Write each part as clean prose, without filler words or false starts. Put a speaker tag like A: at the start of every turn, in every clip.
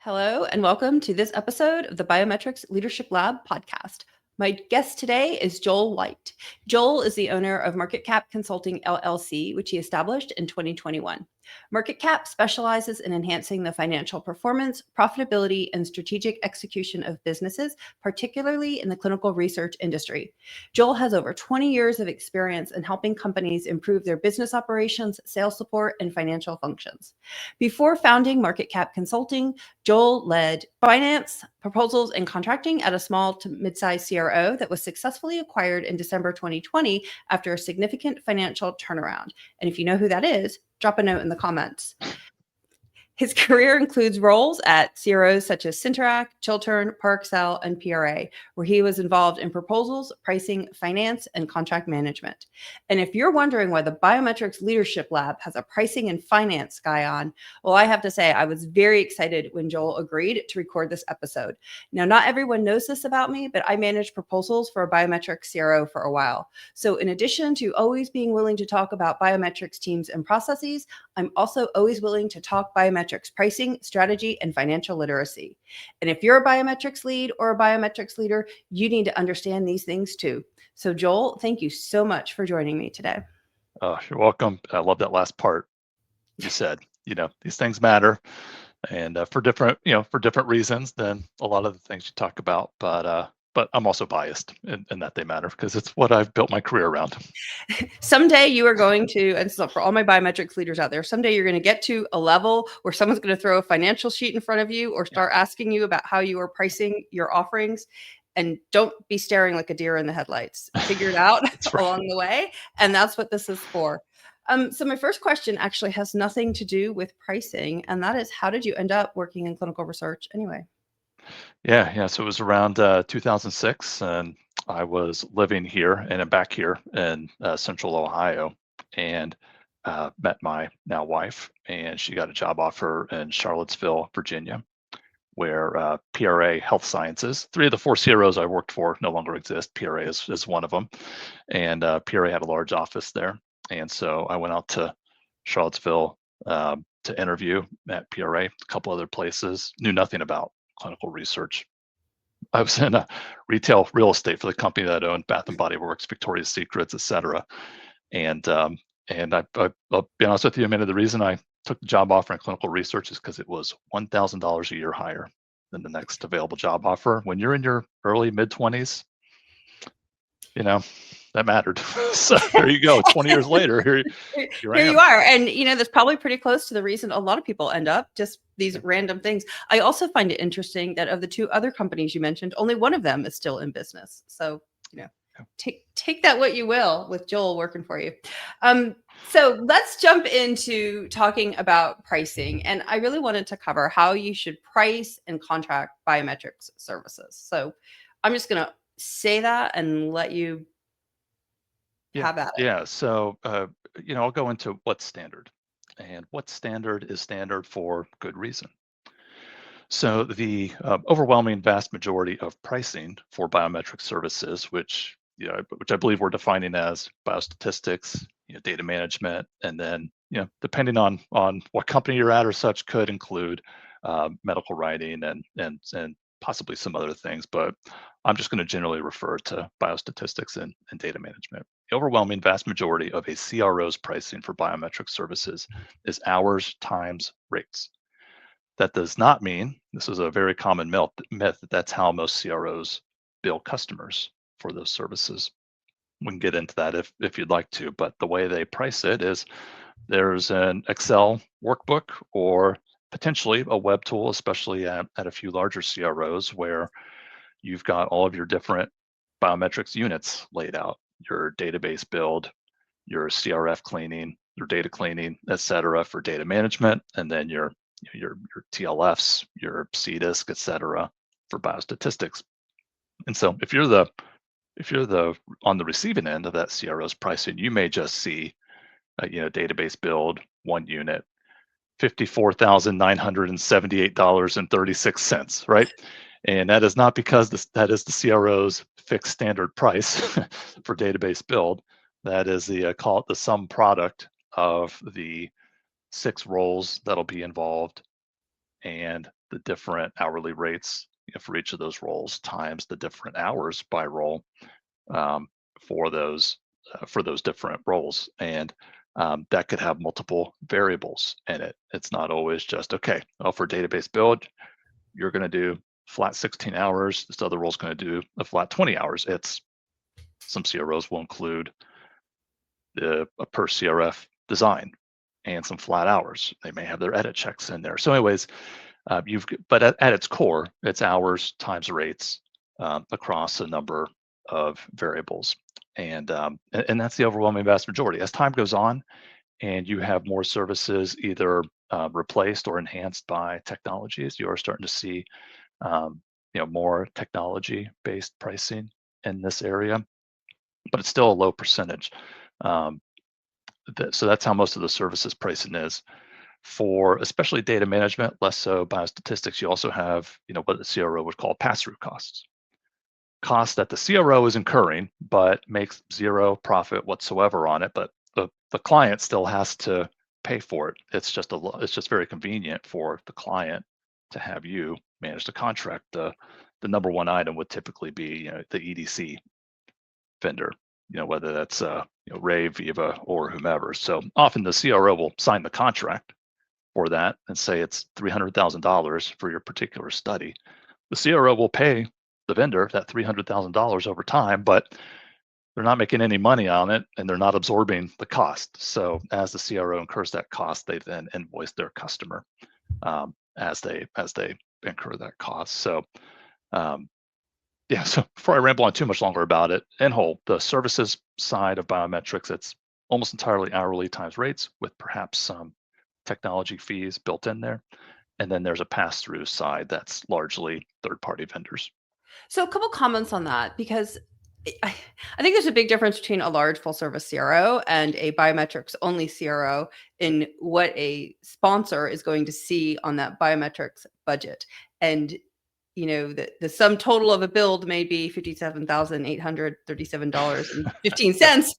A: Hello, and welcome to this episode of the Biometrics Leadership Lab podcast. My guest today is Joel White. Joel is the owner of Marketcap Consulting LLC, which he established in 2021. Marketcap specializes in enhancing the financial performance, profitability, and strategic execution of businesses, particularly in the clinical research industry. Joel has over 20 years of experience in helping companies improve their business operations, sales support, and financial functions. Before founding Marketcap Consulting, Joel led finance, proposals, and contracting at a small to mid-sized CRO that was successfully acquired in December 2020 after a significant financial turnaround. And if you know who that is, drop a note in the comments. His career includes roles at CROs such as Synterac, Chiltern, Parexel, and PRA, where he was involved in proposals, pricing, finance, and contract management. And if you're wondering why the Biometrics Leadership Lab has a pricing and finance guy on, well, I have to say I was very excited when Joel agreed to record this episode. Now, not everyone knows this about me, but I managed proposals for a biometrics CRO for a while. So in addition to always being willing to talk about biometrics teams and processes, I'm also always willing to talk biometrics pricing, strategy, and financial literacy. And if you're a biometrics lead or a biometrics leader, you need to understand these things too. So Joel, thank you so much for joining me today.
B: You're welcome. I love that last part you said. These things matter, and for different reasons than a lot of the things you talk about. But I'm also biased in that they matter because it's what I've built my career around.
A: Someday you are going to, and so for all my biometrics leaders out there, someday you're going to get to a level where someone's going to throw a financial sheet in front of you or start asking you about how you are pricing your offerings. And don't be staring like a deer in the headlights. Figure it out along the way. And that's what this is for. So my first question actually has nothing to do with pricing. And that is, how did you end up working in clinical research anyway?
B: Yeah. So it was around 2006, and I was living here and back here in Central Ohio, and met my now wife, and she got a job offer in Charlottesville, Virginia, where PRA Health Sciences, 3 of the 4 CROs I worked for no longer exist. PRA is one of them, and PRA had a large office there. And so I went out to Charlottesville to interview at PRA, a couple other places, knew nothing about clinical research. I was in retail real estate for the company that owned Bath and Body Works, Victoria's Secrets, etc. And I'll be honest with you, Amanda, the reason I took the job offer in clinical research is because it was $1,000 a year higher than the next available job offer. When you're in your early mid-20s, that mattered. So there you go. 20 years later, here
A: you are. And, that's probably pretty close to the reason a lot of people end up just these random things. I also find it interesting that of the 2 other companies you mentioned, only one of them is still in business. So, take that what you will with Joel working for you. So let's jump into talking about pricing. And I really wanted to cover how you should price and contract biometrics services. So I'm just going to say that and let you have at it.
B: Yeah. So, I'll go into what's standard, and what standard is standard for good reason. So the overwhelming vast majority of pricing for biometric services, which I believe we're defining as biostatistics, data management, and then depending on what company you're at or such, could include medical writing and possibly some other things. But I'm just going to generally refer to biostatistics and data management. The overwhelming vast majority of a CRO's pricing for biometric services is hours times rates. That does not mean, this is a very common myth, that that's how most CROs bill customers for those services. We can get into that if you'd like to, but the way they price it is there's an Excel workbook or potentially a web tool, especially at a few larger CROs, where you've got all of your different biometrics units laid out, your database build, your CRF cleaning, your data cleaning, et cetera, for data management, and then your TLFs, your CDISC, et cetera, for biostatistics. And so if you're on the receiving end of that CRO's pricing, you may just see database build, 1 unit, $54,978.36, right? And that is not because that is the CRO's fixed standard price for database build. That is call it the sum product of the 6 roles that'll be involved and the different hourly rates for each of those roles times the different hours by role um, for those different roles, and that could have multiple variables in it. It's not always just okay. Well, for database build, you're going to do flat 16 hours. This other role is going to do a flat 20 hours. It's some CROs will include a per CRF design and some flat hours. They may have their edit checks in there. So, anyways, but at its core, it's hours times rates across a number of variables, and that's the overwhelming vast majority. As time goes on, and you have more services either replaced or enhanced by technologies, you are starting to see more technology-based pricing in this area, but it's still a low percentage. Um, so that's how most of the services pricing is. For especially data management, less so biostatistics, you also have, what the CRO would call pass-through costs. Costs that the CRO is incurring, but makes zero profit whatsoever on it, but the client still has to pay for it. It's just very convenient for the client to have you manage the contract. The number one item would typically be, the EDC vendor, whether that's Ray, Viva, or whomever. So often the CRO will sign the contract for that and say it's $300,000 for your particular study. The CRO will pay the vendor that $300,000 over time, but they're not making any money on it and they're not absorbing the cost. So as the CRO incurs that cost, they then invoice their customer as they incur that cost. So yeah, so before I ramble on too much longer about it, in whole, the services side of biometrics, it's almost entirely hourly times rates with perhaps some technology fees built in there. And then there's a pass-through side that's largely third-party vendors.
A: So a couple comments on that, because I think there's a big difference between a large full service CRO and a biometrics only CRO in what a sponsor is going to see on that biometrics budget. And the sum total of a build may be $57,837.15.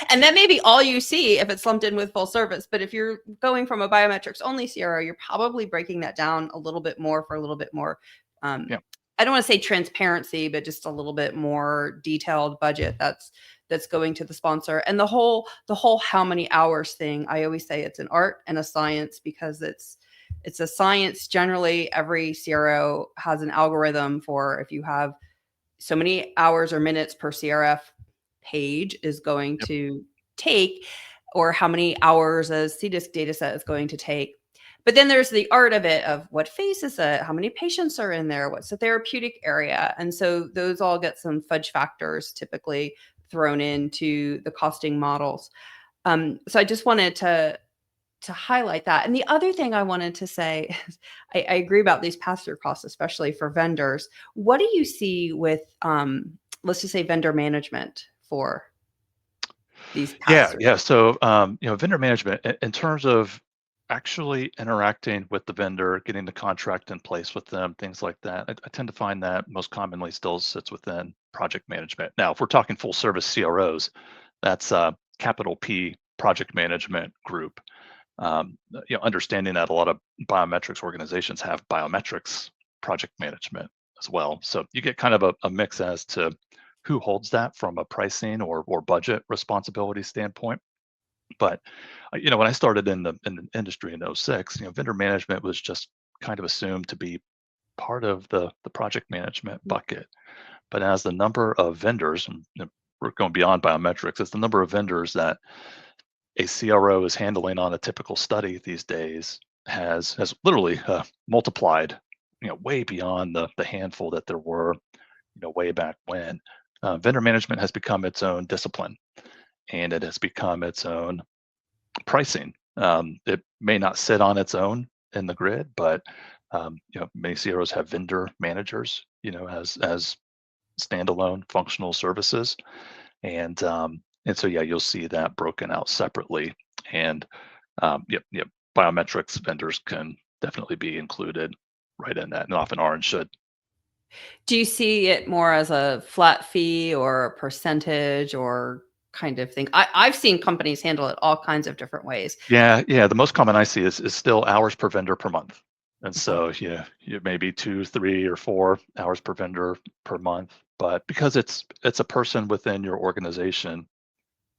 A: And that may be all you see if it's lumped in with full service. But if you're going from a biometrics only CRO, you're probably breaking that down a little bit more for a little bit more,
B: Yeah.
A: I don't want to say transparency, but just a little bit more detailed budget that's going to the sponsor. And the whole how many hours thing, I always say it's an art and a science, because it's a science. Generally, every CRO has an algorithm for if you have so many hours or minutes per CRF page is going
B: Yep.
A: to take, or how many hours a CDISC data set is going to take. But then there's the art of it, of what phase is it, how many patients are in there, what's the therapeutic area. And so those all get some fudge factors typically thrown into the costing models. So I just wanted to highlight that. And the other thing I wanted to say is I agree about these pass-through costs, especially for vendors. What do you see with, let's just say, vendor management for these pass-through?
B: Yeah. So, vendor management in terms of actually interacting with the vendor, getting the contract in place with them, things like that. I tend to find that most commonly still sits within project management. Now, if we're talking full service CROs, that's capital P project management group. Understanding that a lot of biometrics organizations have biometrics project management as well. So you get kind of a mix as to who holds that from a pricing or budget responsibility standpoint. But when I started in the industry in '06, vendor management was just kind of assumed to be part of the project management bucket. But as the number of vendors, and we're going beyond biometrics, it's the number of vendors that a CRO is handling on a typical study these days has literally multiplied, way beyond the handful that there were, way back when. Vendor management has become its own discipline, and it has become its own pricing. It may not sit on its own in the grid, but many CROs have vendor managers, as standalone functional services, and so yeah, you'll see that broken out separately, and yep, biometrics vendors can definitely be included right in that, and often are and should.
A: Do you see it more as a flat fee or a percentage or kind of thing? I've seen companies handle it all kinds of different ways.
B: Yeah, the most common I see is still hours per vendor per month. And
A: Okay.
B: so you maybe 2, 3, or 4 hours per vendor per month. But because it's a person within your organization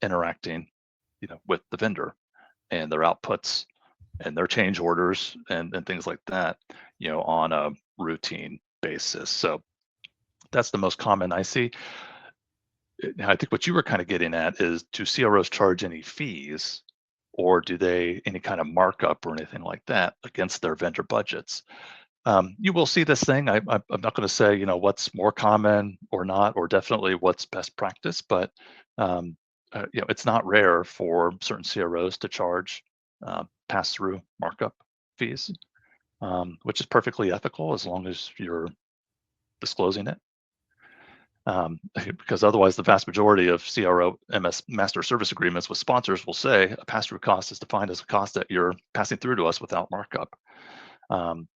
B: interacting, with the vendor and their outputs and their change orders and things like that, on a routine basis. So that's the most common I see. I think what you were kind of getting at is, do CROs charge any fees, or do they any kind of markup or anything like that against their vendor budgets? You will see this thing. I'm not going to say what's more common or not, or definitely what's best practice, but it's not rare for certain CROs to charge pass-through markup fees, which is perfectly ethical as long as you're disclosing it. Because otherwise, the vast majority of CRO MS master service agreements with sponsors will say a pass-through cost is defined as a cost that you're passing through to us without markup.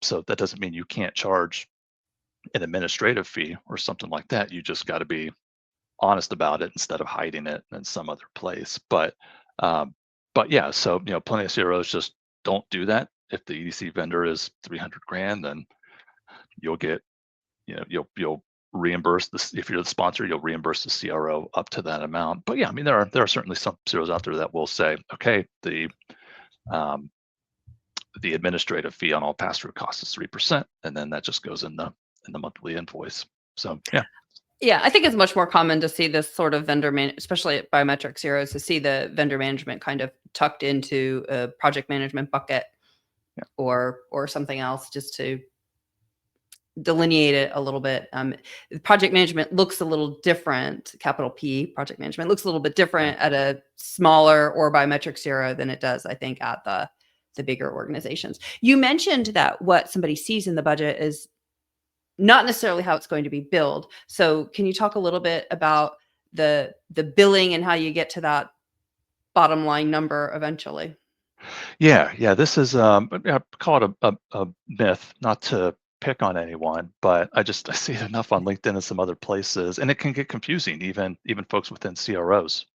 B: So that doesn't mean you can't charge an administrative fee or something like that. You just got to be honest about it instead of hiding it in some other place. But yeah, so plenty of CROs just don't do that. If the EDC vendor is 300 grand, then you'll get you'll reimburse this. If you're the sponsor, you'll reimburse the CRO up to that amount. But yeah, I mean there are certainly some CROs out there that will say, okay, um, the administrative fee on all pass-through costs is 3%, and then that just goes in the monthly invoice. So yeah.
A: Yeah, I think it's much more common to see this sort of especially at biometrics CROs, to see the vendor management kind of tucked into a project management bucket
B: Yeah.
A: or something else, just to delineate it a little bit. Project management looks a little different, capital P, project management looks a little bit different at a smaller or biometrics CRO than it does, I think, at the bigger organizations. You mentioned that what somebody sees in the budget is not necessarily how it's going to be billed. So can you talk a little bit about the billing and how you get to that bottom line number eventually?
B: Yeah. This is I call it a myth, not to pick on anyone, but I see it enough on LinkedIn and some other places, and it can get confusing. Even folks within CROs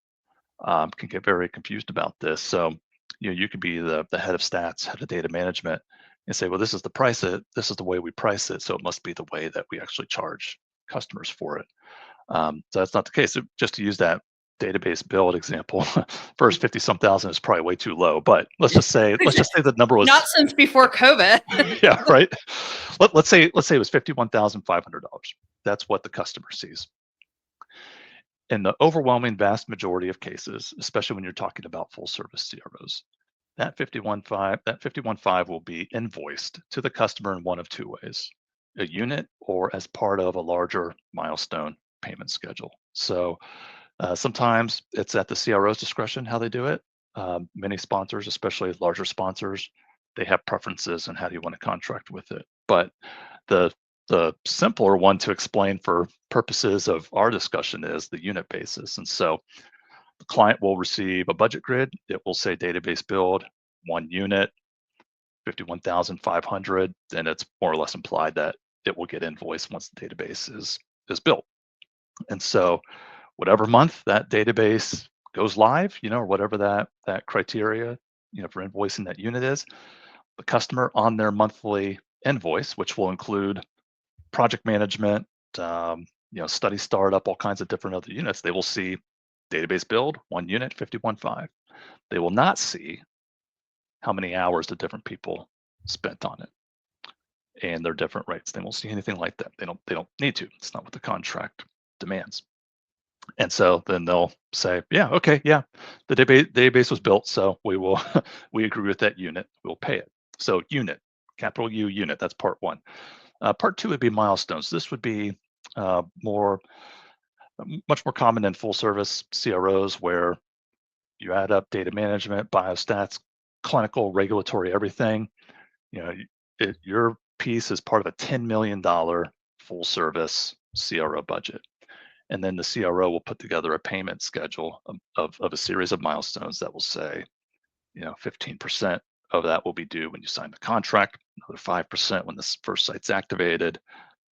B: can get very confused about this. So you could be the head of stats, head of data management, and say, well, this is the price it. This is the way we price it, so it must be the way that we actually charge customers for it. So that's not the case. Just to use that database build example, first 50 some thousand is probably way too low, but let's just say the number
A: Not
B: was
A: since before COVID.
B: yeah, right. Let's say it was $51,500. That's what the customer sees. In the overwhelming vast majority of cases, especially when you're talking about full service CROs, that 51.5 will be invoiced to the customer in one of two ways: a unit or as part of a larger milestone payment schedule. So sometimes it's at the CRO's discretion how they do it. Many sponsors, especially larger sponsors, they have preferences on how do you want to contract with it. But the simpler one to explain for purposes of our discussion is the unit basis. And so the client will receive a budget grid. It will say database build, 1 unit, 51,500. Then it's more or less implied that it will get invoiced once the database is built. And so whatever month that database goes live, or whatever that criteria, for invoicing that unit is, the customer on their monthly invoice, which will include project management, study startup, all kinds of different other units, they will see database build, 1 unit, 51.5. They will not see how many hours the different people spent on it and their different rates. They won't see anything like that. They don't need to. It's not what the contract demands. And so then they'll say, yeah, okay, yeah, the database was built, so we agree with that unit. We'll pay it. So unit, capital U unit. That's part one. Part two would be milestones. This would be much more common in full service CROs, where you add up data management, biostats, clinical, regulatory, everything. Your piece is part of a $10 million full service CRO budget. And then the CRO will put together a payment schedule of a series of milestones that will say, 15% of that will be due when you sign the contract, another 5% when this first site's activated,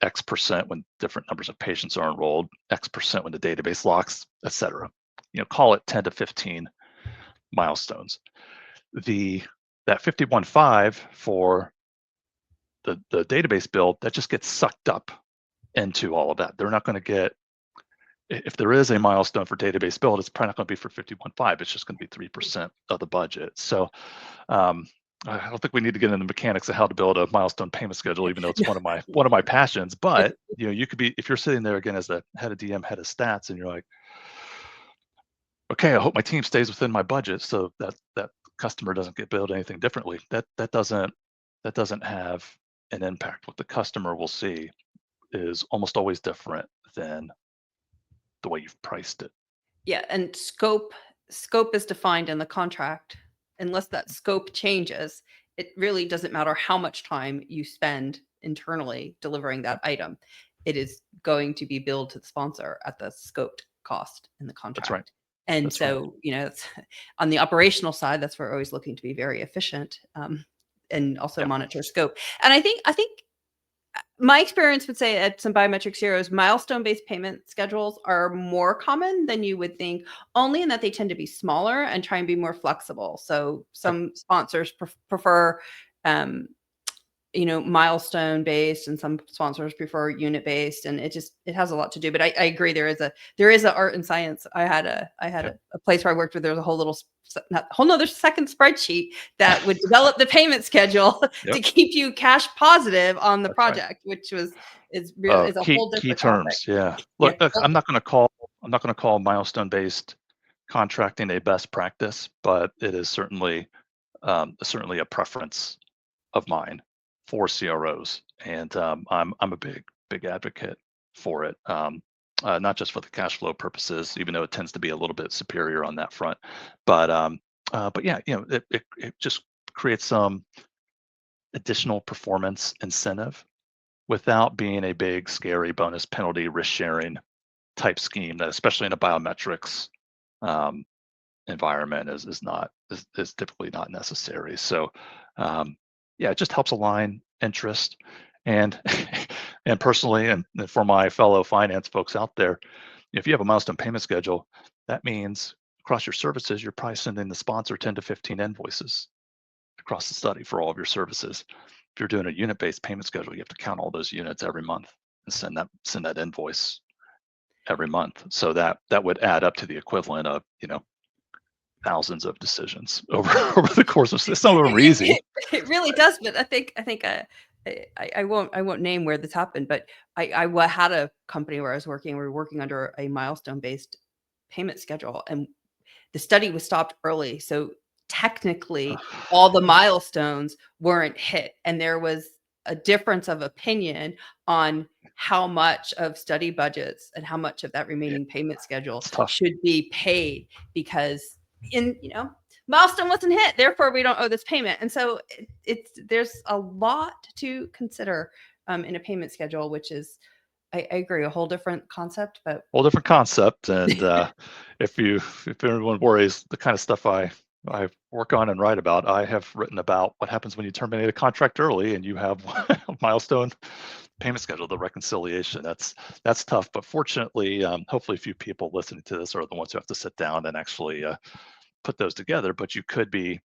B: X% when different numbers of patients are enrolled, X% when the database locks, et cetera. Call it 10 to 15 milestones. That 51.5 for the database build, that just gets sucked up into all of that. They're not going to get, if there is a milestone for database build, it's probably not going to be for 51.5. It's just going to be 3% of the budget. So I don't think we need to get into the mechanics of how to build a milestone payment schedule, even though it's one of my passions. But you could be, if you're sitting there again as the head of DM, head of stats, and you're like, okay, I hope my team stays within my budget so that customer doesn't get billed anything differently. That doesn't have an impact. What the customer will see is almost always different than the way you've priced it.
A: Yeah, and scope is defined in the contract. Unless that scope changes, it really doesn't matter how much time you spend internally delivering that item. It is going to be billed to the sponsor at the scoped cost in the contract.
B: That's right.
A: And
B: That's
A: so, it's, on the operational side, that's where we're always looking to be very efficient, and also monitor scope. And I think my experience would say at some biometrics CROs, milestone-based payment schedules are more common than you would think, only in that they tend to be smaller and try and be more flexible. So some sponsors prefer, milestone-based, and some sponsors prefer unit-based, and it has a lot to do. But I agree, there is a art and science. I had a place where I worked with, there was a whole nother second spreadsheet that would develop the payment schedule to keep you cash positive on the project, which is a whole different
B: key terms.
A: topic.
B: Look, I'm not going to call milestone-based contracting a best practice, but it is certainly a preference of mine for CROs, and I'm a big advocate for it. Not just for the cash flow purposes, even though it tends to be a little bit superior on that front, but yeah, it just creates some additional performance incentive without being a big, scary bonus penalty risk sharing type scheme that, especially in a biometrics environment, is typically not necessary. So it just helps align interest. And and personally, and for my fellow finance folks out there, if you have a milestone payment schedule, that means across your services, you're probably sending the sponsor 10 to 15 invoices across the study for all of your services. If you're doing a unit-based payment schedule, you have to count all those units every month and send that invoice every month. So that would add up to the equivalent of thousands of decisions over the course of. Some of them are easy.
A: It really does, but I think I won't name where this happened, but I had a company where we were working under a milestone-based payment schedule, and the study was stopped early. So technically all the milestones weren't hit, and there was a difference of opinion on how much of study budgets and how much of that remaining payment schedule should be paid, because milestone wasn't hit, therefore we don't owe this payment. And so there's a lot to consider in a payment schedule, which is, I agree, a whole different concept. And
B: if everyone worries, the kind of stuff I work on and write about, I have written about what happens when you terminate a contract early and you have a milestone payment schedule, the reconciliation. That's tough, but fortunately, hopefully a few people listening to this are the ones who have to sit down and actually put those together. But you could be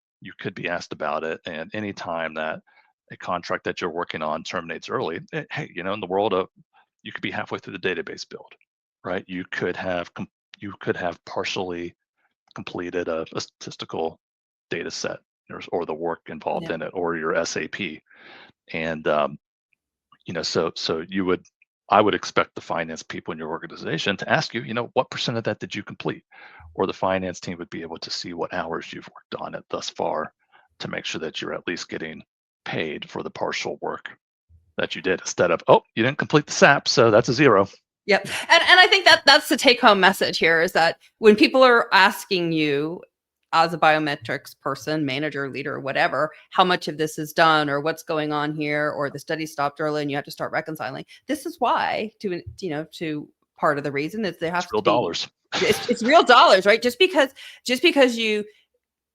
B: asked about it, and anytime that a contract that you're working on terminates early, hey, in the world of, you could be halfway through the database build, right? You could have partially completed a statistical data set or the work involved in it, or your SAP, and I would expect the finance people in your organization to ask you, what percent of that did you complete? Or the finance team would be able to see what hours you've worked on it thus far to make sure that you're at least getting paid for the partial work that you did, instead of, oh, you didn't complete the SAP, so that's a zero.
A: Yep. And I think that's the take-home message here, is that when people are asking you as a biometrics person, manager, leader, whatever, how much of this is done, or what's going on here, or the study stopped early and you have to start reconciling, this is why, to part of the reason is there has to be
B: dollars.
A: It's real dollars, right? Just because you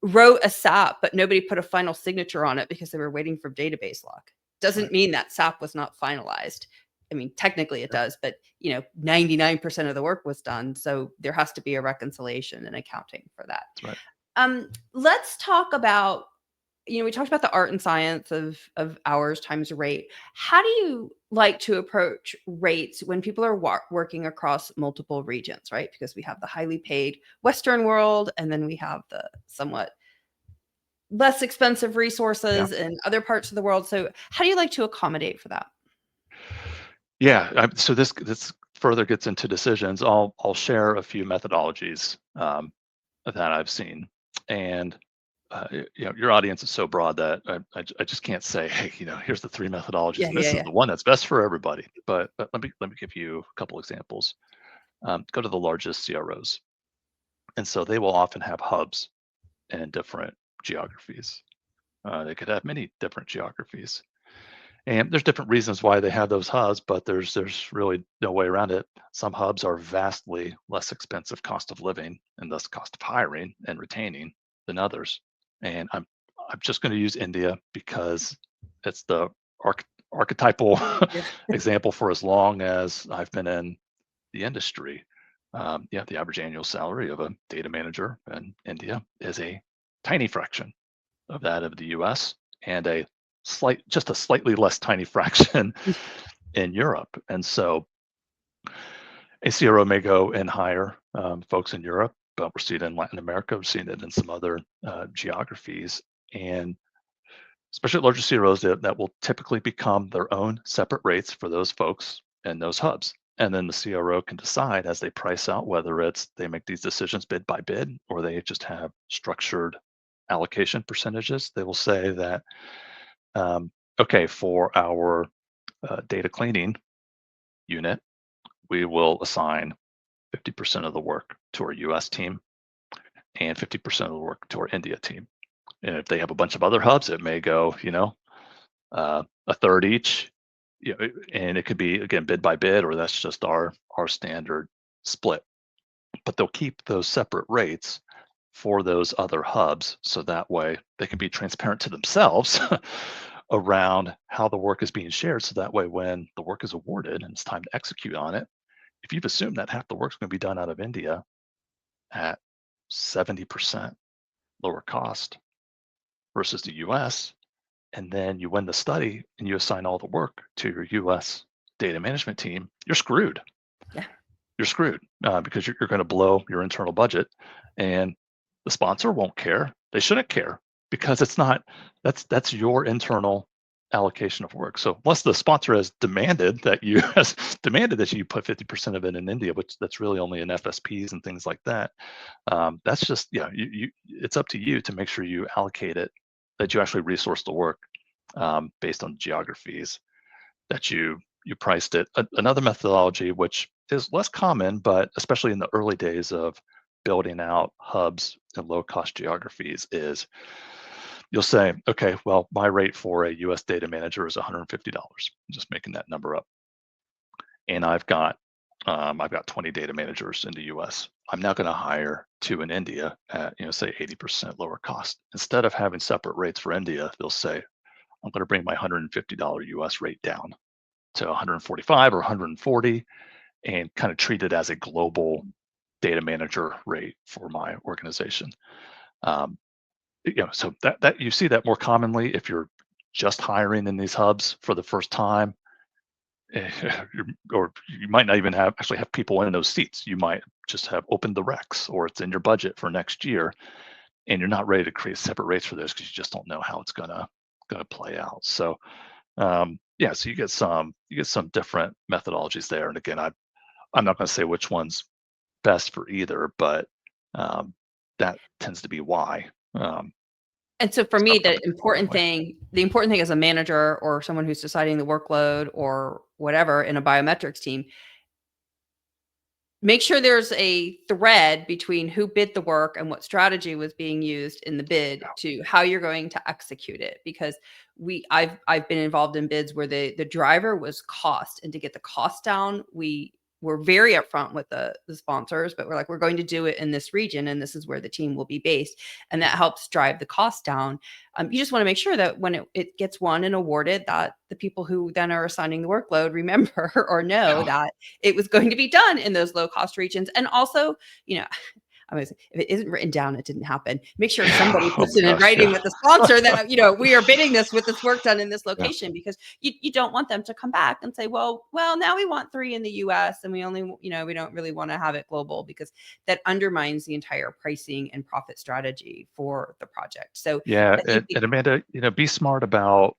A: wrote a SAP but nobody put a final signature on it because they were waiting for database lock doesn't mean that SAP was not finalized. I mean, technically it does, but 99% of the work was done. So there has to be a reconciliation and accounting for that.
B: That's right.
A: Let's talk about we talked about the art and science of hours times rate. How do you like to approach rates when people are working across multiple regions, right? Because we have the highly paid Western world, and then we have the somewhat less expensive
B: Yeah.
A: resources in other parts of the world. So how do you like to accommodate for that?
B: Yeah. So this further gets into decisions. I'll share a few methodologies that I've seen, and your audience is so broad that I just can't say, hey, here's the three methodologies,
A: Yeah,
B: and
A: yeah,
B: this is
A: yeah.
B: the one that's best for everybody. But let me give you a couple examples. Go to the largest CROs, and so they will often have hubs in different geographies. They could have many different geographies. And there's different reasons why they have those hubs, but there's really no way around it. Some hubs are vastly less expensive cost of living and thus cost of hiring and retaining than others. And I'm just going to use India because it's the archetypal
A: Yeah.
B: example for as long as I've been in the industry. Yeah, the average annual salary of a data manager in India is a tiny fraction of that of the US, and just a slightly less tiny fraction in Europe. And so a CRO may go and hire folks in Europe, but we're seeing it in Latin America, we're seeing it in some other geographies, and especially larger CROs that will typically become their own separate rates for those folks and those hubs. And then the CRO can decide as they price out whether it's they make these decisions bid by bid or they just have structured allocation percentages. They will say that um, okay, for our data cleaning unit, we will assign 50% of the work to our US team and 50% of the work to our India team. And if they have a bunch of other hubs, it may go, a third each, and it could be again bid by bid, or that's just our standard split. But they'll keep those separate rates for those other hubs, so that way they can be transparent to themselves around how the work is being shared. So that way, when the work is awarded and it's time to execute on it, if you've assumed that half the work's going to be done out of India at 70% lower cost versus the US, and then you win the study and you assign all the work to your US data management team, you're screwed.
A: Yeah.
B: You're screwed because you're going to blow your internal budget, and the sponsor won't care. They shouldn't care because it's not that's your internal allocation of work. So unless the sponsor has demanded that you has demanded that you put 50% of it in India, which that's really only in FSPs and things like that. That's just it's up to you to make sure you allocate it, that you actually resource the work based on geographies that you priced it. Another methodology, which is less common, but especially in the early days of building out hubs in low cost geographies, is you'll say, okay, well, my rate for a US data manager is $150. I'm just making that number up. And I've got 20 data managers in the US. I'm now going to hire two in India at, say 80% lower cost. Instead of having separate rates for India, they'll say, I'm going to bring my $150 US rate down to 145 or 140 and kind of treat it as a global data manager rate for my organization. Um, so that you see that more commonly if you're just hiring in these hubs for the first time, or you might not even actually have people in those seats. You might just have opened the recs, or it's in your budget for next year, and you're not ready to create separate rates for this because you just don't know how it's gonna play out. So yeah, so you get some different methodologies there. And again, I'm not going to say which one's best for either, but um, that tends to be why
A: And so for me,
B: some companies go that way.
A: the important thing as a manager or someone who's deciding the workload or whatever in a biometrics team, make sure there's a thread between who bid the work and what strategy was being used in the bid to how you're going to execute it. Because I've been involved in bids where the driver was cost, and to get the cost down, we were very upfront with the sponsors, but we're like, we're going to do it in this region, and this is where the team will be based, and that helps drive the cost down. You just want to make sure that when it gets won and awarded, that the people who then are assigning the workload remember or know
B: Yeah.
A: that it was going to be done in those low cost regions. And also, you know, I was, if it isn't written down, it didn't happen. Make sure somebody
B: Oh
A: puts
B: my
A: it in
B: gosh,
A: writing
B: yeah.
A: with the sponsor that, we are bidding this with this work done in this
B: Yeah.
A: location, because you don't want them to come back and say, well, now we want 3 in the US and we only, we don't really want to have it global, because that undermines the entire pricing and profit strategy for the project. So
B: Yeah,
A: I think
B: and Amanda, be smart about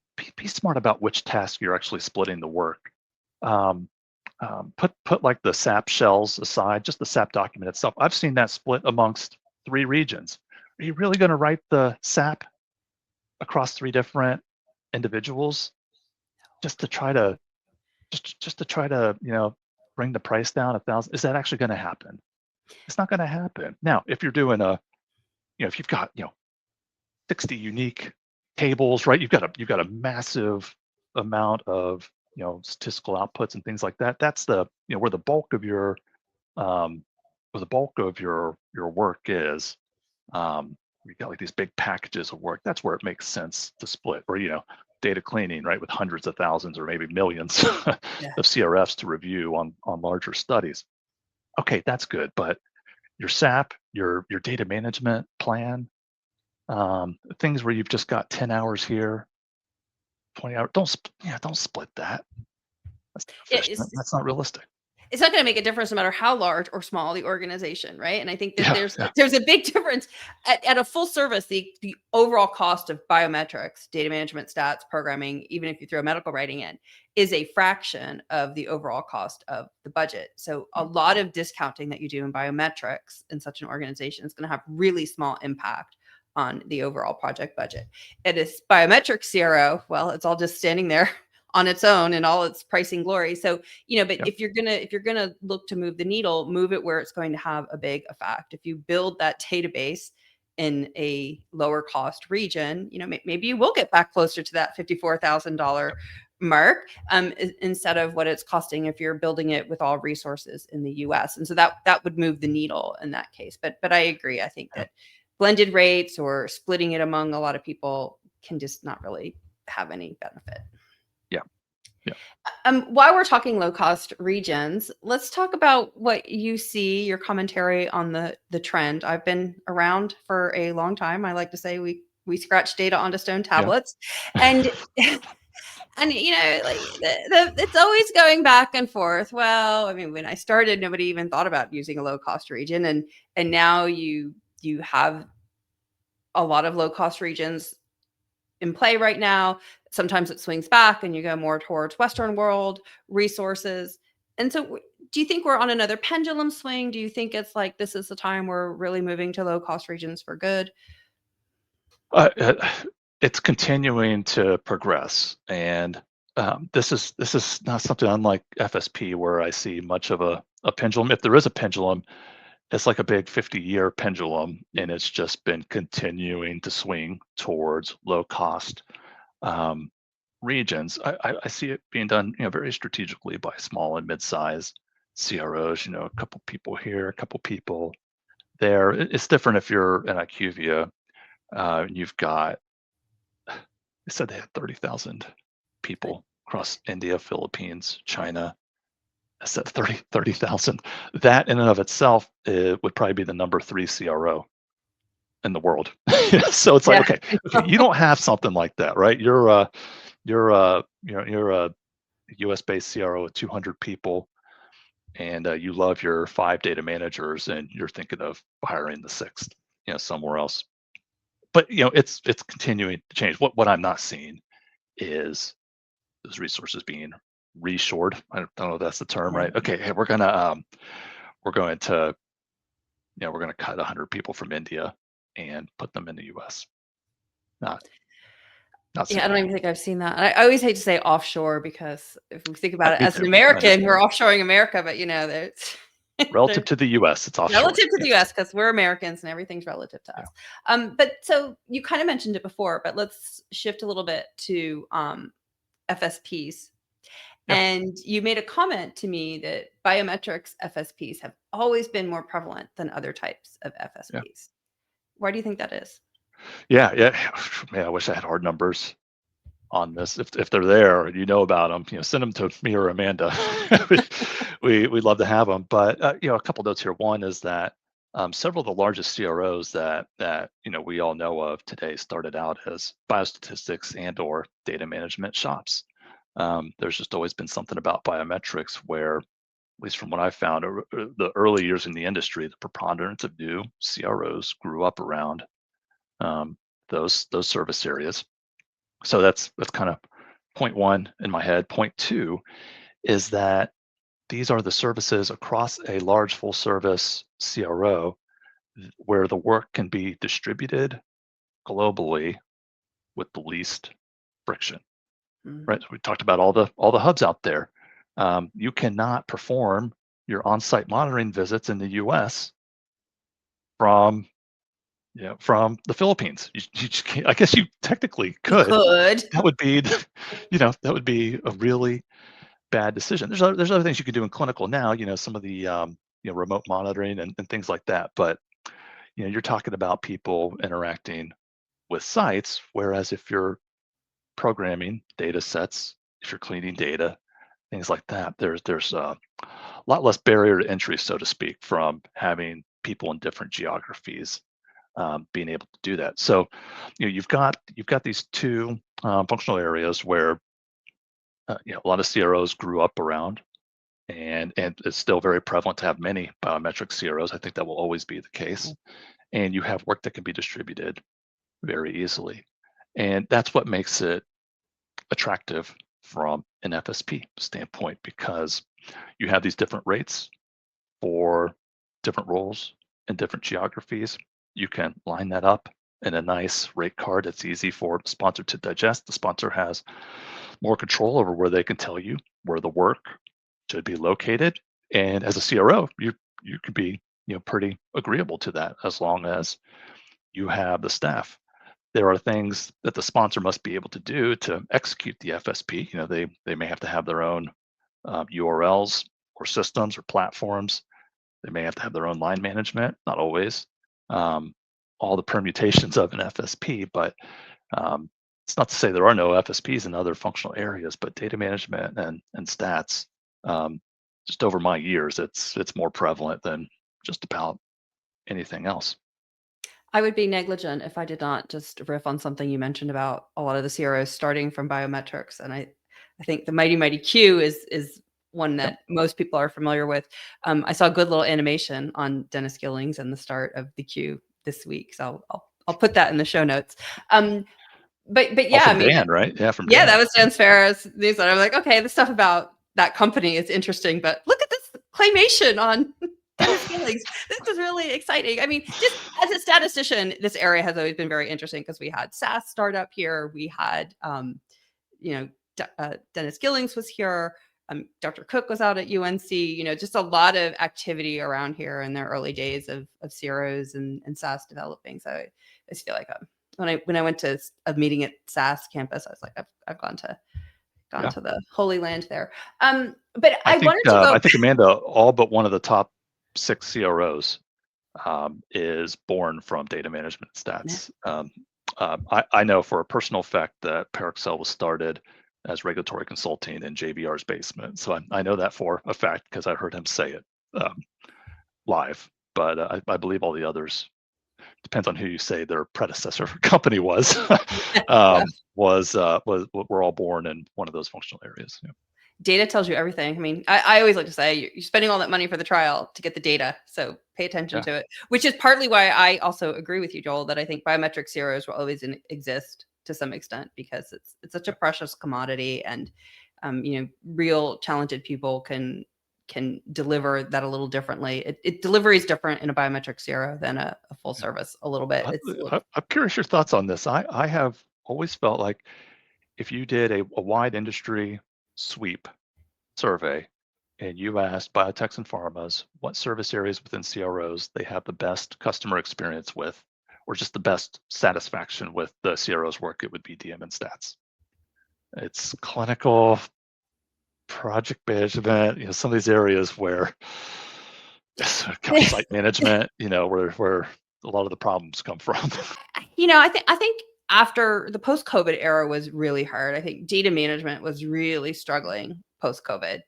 B: which task you're actually splitting the work. Um, put like the SAP shells aside, just the SAP document itself. I've seen that split amongst 3 regions. Are you really going to write the SAP across 3 different individuals just to try to just to try to bring the price down 1,000? Is that actually going to happen? It's not going to happen. Now, if you're doing if you've got 60 unique tables, right? You've got a massive amount of statistical outputs and things like that. That's the where the bulk of your um, your work is. You've got like these big packages of work. That's where it makes sense to split, or data cleaning, right, with hundreds of thousands or maybe millions
A: yeah.
B: of CRFs to review on larger studies. Okay, that's good, but your SAP, your data management plan, things where you've just got 10 hours here, 20 hours. Don't split that. That's not
A: Yeah,
B: efficient. That's not realistic.
A: it's not going to make a difference no matter how large or small the organization, right? And I think that
B: Yeah,
A: there's
B: yeah,
A: there's a big difference at a full service. The overall cost of biometrics, data management, stats, programming, even if you throw medical writing in, is a fraction of the overall cost of the budget. So a lot of discounting that you do in biometrics in such an organization is going to have really small impact on the overall project budget. It is biometric CRO. Well, it's all just standing there on its own in all its pricing glory. So, but
B: yeah,
A: if you're gonna look to move the needle, move it where it's going to have a big effect. If you build that database in a lower cost region, maybe you will get back closer to that $54,000 mark, instead of what it's costing if you're building it with all resources in the US. And so that would move the needle in that case. But I agree. I think
B: yeah,
A: that blended rates or splitting it among a lot of people can just not really have any benefit.
B: yeah, yeah,
A: While we're talking low cost regions, let's talk about what you see, your commentary on the trend. I've been around for a long time. I like to say we scratch data onto stone
B: yeah.
A: tablets, and and like it's always going back and forth. Well, I mean, when I started, nobody even thought about using a low cost region, and now you have a lot of low cost regions in play right now. Sometimes it swings back and you go more towards Western world resources. And so do you think we're on another pendulum swing? Do you think it's like this is the time we're really moving to low cost regions for good?
B: Uh, uh, it's continuing to progress, and this is not something unlike FSP where I see much of a pendulum. If there is a pendulum, it's like a big 50-year pendulum, and it's just been continuing to swing towards low cost um, regions. I see it being done, very strategically by small and mid-sized CROs. A couple people here, a couple people there. It's different if you're an IQVIA. You've got, they said they had 30,000 people across India, Philippines, China. I said 30,000. That in and of itself would probably be the number 3 CRO in the world. So it's like,
A: Yeah.
B: okay, you don't have something like that, right? You're a US based CRO with 200 people, and you love your 5 data managers, and you're thinking of hiring the 6th, somewhere else. But it's continuing to change. What I'm not seeing is those resources being reshored. I don't know if that's the term, right? Okay, hey, we're going to we're going to cut 100 people from India and put them in the US. Not not
A: Yeah, I
B: seeing
A: don't
B: that.
A: even think I've seen that. I always hate to say offshore, because if we think about it
B: Me
A: as an
B: too. I
A: American, we're
B: understand.
A: offshoring America, but there's
B: Relative
A: there's
B: to the US, it's offshoring.
A: relative to the
B: Yes.
A: US, because we're Americans and everything's relative to
B: Yeah.
A: us. But so you kind of mentioned it before, but let's shift a little bit to FSPs.
B: Yeah.
A: And you made a comment to me that biometrics FSPs have always been more prevalent than other types of
B: Yeah.
A: FSPs. Why do you think that is?
B: Yeah. Yeah. Man, I wish I had hard numbers on this. If they're there, about them, send them to me or Amanda. We'd love to have them. But a couple notes here. One is that several of the largest CROs that we all know of today started out as biostatistics and/or data management shops. There's just always been something about biometrics where, at least from what I found, the early years in the industry, the preponderance of new CROs grew up around those service areas. So that's kind of point one in my head. Point two is that these are the services across a large full service CRO where the work can be distributed globally with the least friction,
A: Mm.
B: right? So we talked about all the hubs out there. You cannot perform your on-site monitoring visits in the U.S. from from the Philippines. You just can't, I guess you technically
A: You
B: could.
A: could.
B: That would be, that would be a really bad decision. There's other things you could do in clinical now. Some of the remote monitoring and things like that. But you're talking about people interacting with sites, whereas if you're programming data sets, if you're cleaning data, things like that, there's a lot less barrier to entry, so to speak, from having people in different geographies being able to do that. So, you've got these two functional areas where a lot of CROs grew up around, and it's still very prevalent to have many biometric CROs. I think that will always be the case, and you have work that can be distributed very easily, and that's what makes it attractive from an FSP standpoint, because you have these different rates for different roles in different geographies. You can line that up in a nice rate card that's easy for the sponsor to digest. The sponsor has more control over where they can tell you where the work should be located. And as a CRO, you could be pretty agreeable to that as long as you have the staff. There are things that the sponsor must be able to do to execute the FSP. They may have to have their own URLs or systems or platforms. They may have to have their own line management, not always. Um, all the permutations of an FSP, but it's not to say there are no FSPs in other functional areas, but data management and stats, um, just over my years, it's more prevalent than just about anything else.
A: I would be negligent if I did not just riff on something you mentioned about a lot of the CROs starting from biometrics, and I think the Mighty Mighty Q is one
B: Yep.
A: that most people are familiar with. I saw a good little animation on Dennis Gillings and the start of the Q this week, so I'll put that in the show notes. But
B: All
A: yeah, I
B: from
A: mean,
B: Dan, right? Yeah, from
A: yeah, that
B: Dan.
A: was Dan Farrah's newsletter. I'm like, okay, the stuff about that company is interesting, but look at this claymation on Dennis Gillings. This is really exciting. I mean, just as a statistician, this area has always been very interesting because we had SaaS startup here. We had, you know, Dennis Gillings was here. Dr. Cook was out at UNC. Just a lot of activity around here in the early days of CROs and SaaS developing. So I just feel like when I went to a meeting at SaaS campus, I was like, I've gone
B: Yeah.
A: to the Holy Land there. But I wanted to go.
B: I think Amanda, all but one of the top 6 CROs is born from data management stats. I know for a personal fact that Parexel was started as regulatory consulting in JVR's basement. So I know that for a fact because I heard him say it um, live. But I believe all the others, depends on who you say their predecessor company was,
A: Yeah.
B: was were all born in one of those functional areas. Yeah.
A: Data tells you everything. I mean, I always like to say you're spending all that money for the trial to get the data. So pay attention
B: Yeah.
A: to it, which is partly why I also agree with you, Joel, that I think biometric CROs will always exist to some extent because it's such a precious commodity, and real talented people can deliver that a little differently. Delivery is different in a biometric CRO than a full service a little bit. It's a little.
B: I'm curious your thoughts on this. I have always felt like if you did a wide industry sweep survey and you asked biotechs and pharmas what service areas within CROs they have the best customer experience with, or just the best satisfaction with the CRO's work, it would be DM and stats. It's clinical, project management, some of these areas where site management, where a lot of the problems come from.
A: I think after the post-COVID era was really hard. I think data management was really struggling post-COVID,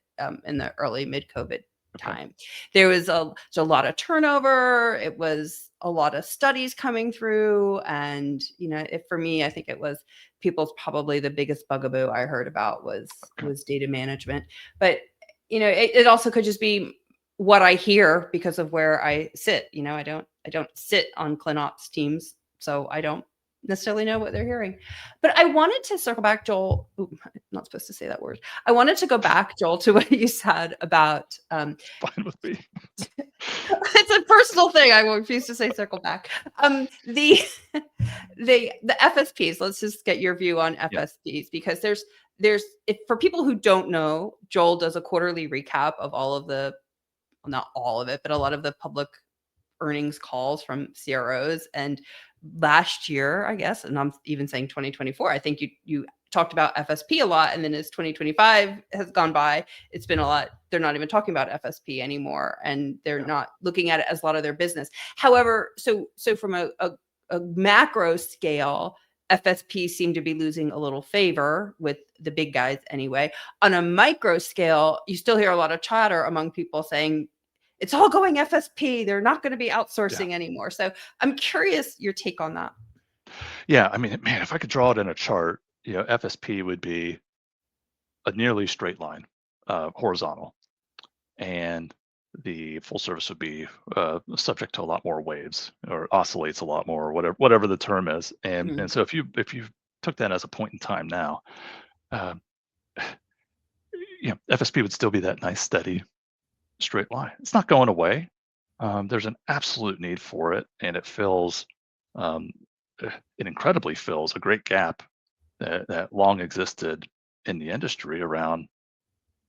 A: in the early mid-COVID
B: Okay.
A: time. There was a lot of turnover. It was a lot of studies coming through. And, for me, I think it was people's probably the biggest bugaboo I heard about
B: Okay.
A: was data management. But, it also could just be what I hear because of where I sit. I don't sit on ClinOps teams, so I don't necessarily know what they're hearing. But I wanted to circle back, Joel. Ooh, I'm not supposed to say that word. I wanted to go back, Joel, to what you said about
B: Fine with me.
A: it's a personal thing. I refuse to say circle back. The the FSPs. Let's just get your view on
B: Yeah.
A: FSPs because there's if for people who don't know, Joel does a quarterly recap of all of the well, not all of it, but a lot of the public earnings calls from CROs. And last year, I guess, and I'm even saying 2024, I think you talked about FSP a lot. And then as 2025 has gone by, it's been a lot. They're not even talking about FSP anymore. And they're
B: Yeah.
A: not looking at it as a lot of their business. However, so from a macro scale, FSP seem to be losing a little favor with the big guys anyway. On a micro scale, you still hear a lot of chatter among people saying it's all going FSP. They're not going to be
B: Yeah.
A: outsourcing anymore. So I'm curious your take on that.
B: Yeah. I mean, man, if I could draw it in a chart, FSP would be a nearly straight line, horizontal, and the full service would be subject to a lot more waves or oscillates a lot more, whatever the term is. And
A: Mhm.
B: and so if you took that as a point in time now, uh, FSP would still be that nice steady straight line. It's not going away. There's an absolute need for it, and um, it incredibly fills a great gap that long existed in the industry around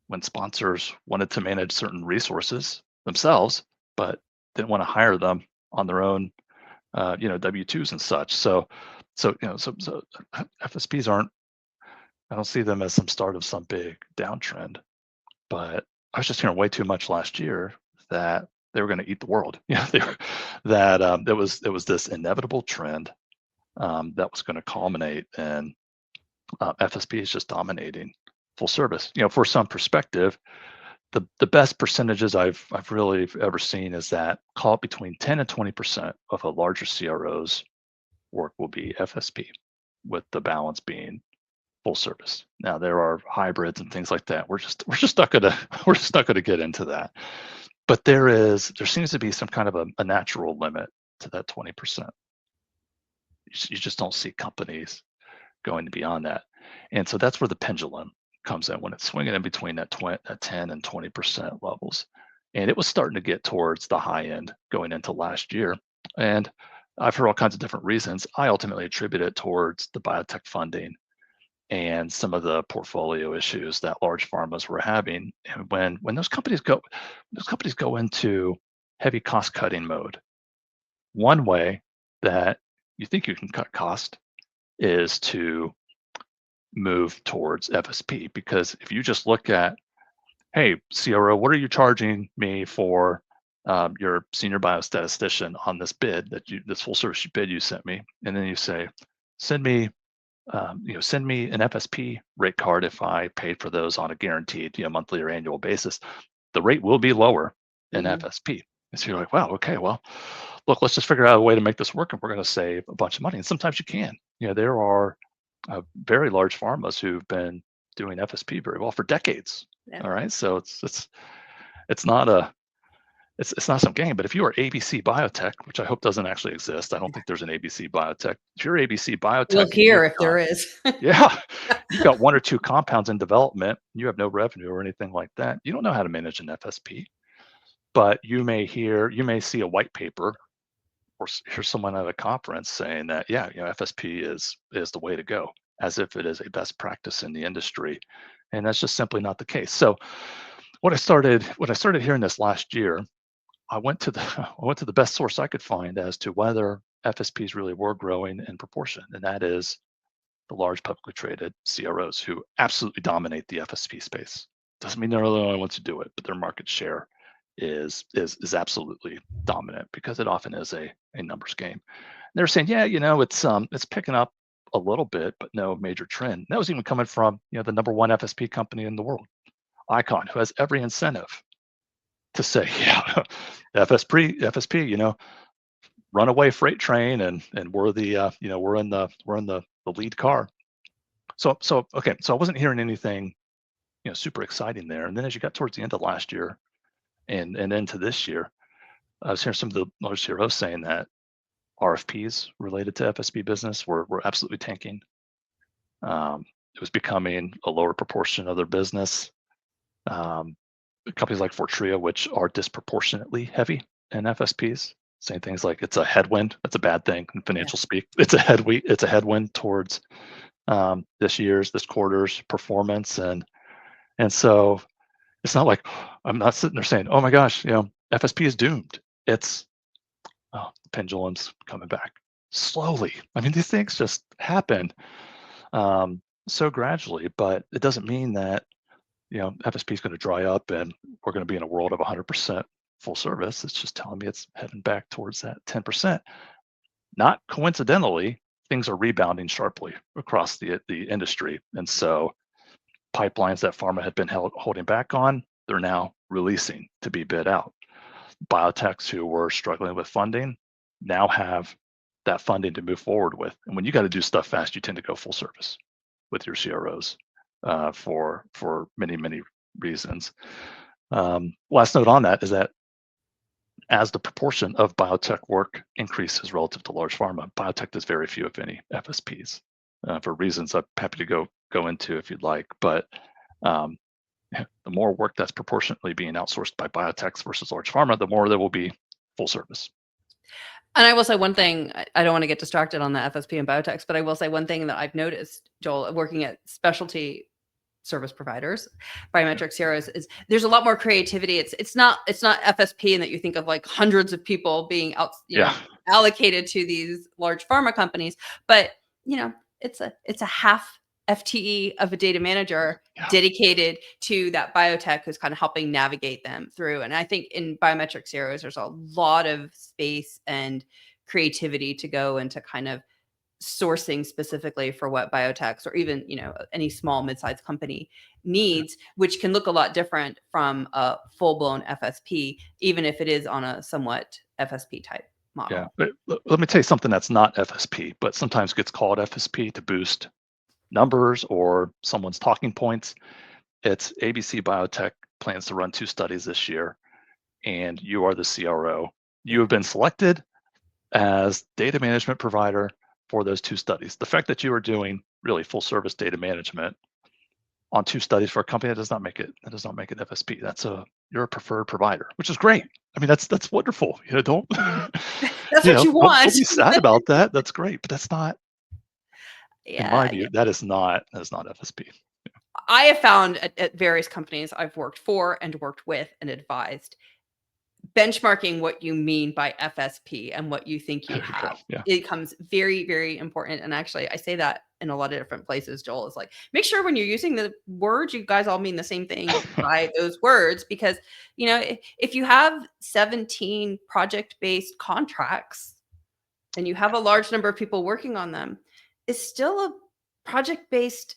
B: when sponsors wanted to manage certain resources themselves, but didn't want to hire them on their own, W-2s and such. So FSPs aren't. I don't see them as some start of some big downtrend. But I was just hearing way too much last year that they were going to eat the world. They were, that there was this inevitable trend that was going to culminate in FSP is just dominating full service. For some perspective, the best percentages I've really ever seen is that call it between 10 and 20% of a larger CRO's work will be FSP, with the balance being full service. Now there are hybrids and things like that. We're just not gonna we're just not gonna get into that. But there seems to be some kind of a natural limit to that 20%. You just don't see companies going beyond that. And so that's where the pendulum comes in when it's swinging in between that 10 and 20% levels. And it was starting to get towards the high end going into last year. And I've heard all kinds of different reasons. I ultimately attribute it towards the biotech funding and some of the portfolio issues that large pharmas were having. And when those companies go into heavy cost cutting mode, one way that you think you can cut cost is to move towards FSP. Because if you just look at, hey, CRO, what are you charging me for your senior biostatistician on this full service bid you sent me? And then you say, send me send me an FSP rate card if I paid for those on a guaranteed, monthly or annual basis. The rate will be lower in
A: Mhm.
B: FSP. And so you're like, wow, okay, well, look, let's just figure out a way to make this work, and we're going to save a bunch of money. And sometimes you can. There are very large pharmas who've been doing FSP very well for decades.
A: Yeah.
B: All right, so it's not a it's not some game. But if you are ABC Biotech, which I hope doesn't actually exist, I don't think there's an ABC Biotech. If you're ABC
A: We'll
B: Biotech and
A: hear
B: you've
A: if
B: got
A: there is.
B: yeah, you've got one or two compounds in development, you have no revenue or anything like that, you don't know how to manage an FSP. But you may see a white paper or hear someone at a conference saying that, yeah, FSP is the way to go, as if it is a best practice in the industry. And that's just simply not the case. So when I started hearing this last year, I went to the I went to the best source I could find as to whether FSPs really were growing in proportion, and that is the large publicly traded CROs who absolutely dominate the FSP space. Doesn't mean they're the only ones to do it, but their market share is absolutely dominant because it often is a numbers game. And they're saying, yeah, it's picking up a little bit, but no major trend. And that was even coming from the number one FSP company in the world, Icon, who has every incentive to say, yeah, FSP, runaway freight train, and we're the we're in the lead car. So okay, so I wasn't hearing anything super exciting there. And then as you got towards the end of last year and into this year, I was hearing some of the large CROs saying that RFPs related to FSP business were absolutely tanking. It was becoming a lower proportion of their business. Um, Companies like Fortrea, which are disproportionately heavy in FSPs, saying things like it's a headwind. That's a bad thing in
A: Yeah.
B: financial speak. It's a headwind towards this quarter's performance, and so it's not like I'm not sitting there saying, "Oh my gosh, FSP is doomed." It's the pendulum's coming back slowly. I mean, these things just happen so gradually, but it doesn't mean that FSP is going to dry up and we're going to be in a world of 100% full service. It's just telling me it's heading back towards that 10%. Not coincidentally, things are rebounding sharply across the industry, and so pipelines that pharma had been holding back on, they're now releasing to be bid out. Biotechs who were struggling with funding now have that funding to move forward with. And when you got to do stuff fast, you tend to go full service with your CROs for many reasons. Last note on that is that as the proportion of biotech work increases relative to large pharma, biotech does very few, if any, FSPs for reasons I'm happy to go into if you'd like. But um, the more work that's proportionately being outsourced by biotechs versus large pharma, the more there will be full service.
A: And I will say one thing, I don't want to get distracted on the FSP and biotechs, but I will say one thing that I've noticed, Joel, working at specialty service providers, biometric CROs, is there's a lot more creativity. It's not FSP in that you think of like hundreds of people being
B: Yeah.
A: allocated to these large pharma companies, but it's a half FTE of a data manager
B: Yeah.
A: dedicated to that biotech who's kind of helping navigate them through. And I think in biometric CROs, there's a lot of space and creativity to go into kind of sourcing specifically for what biotechs or even any small mid-sized company needs, which can look a lot different from a full-blown FSP, even if it is on a somewhat FSP type model.
B: Yeah. But let me tell you something that's not FSP, but sometimes gets called FSP to boost numbers or someone's talking points. It's ABC Biotech plans to run 2 studies this year, and you are the CRO. You have been selected as data management provider for those 2 studies. The fact that you are doing really full service data management on 2 studies for a company, that does not make it FSP. You're a preferred provider, which is great. I mean, that's wonderful. Don't
A: That's what you
B: don't
A: want.
B: be sad about that. That's great, but that's not, in my
A: Yeah.
B: view, that is not FSP.
A: I have found at various companies I've worked for and worked with and advised, benchmarking what you mean by FSP and what you think you
B: There you go.
A: have,
B: Yeah.
A: it becomes very, very important. And actually, I say that in a lot of different places, Joel, is like, make sure when you're using the words, you guys all mean the same thing by those words. Because, if you have 17 project-based contracts and you have a large number of people working on them, it's still a project-based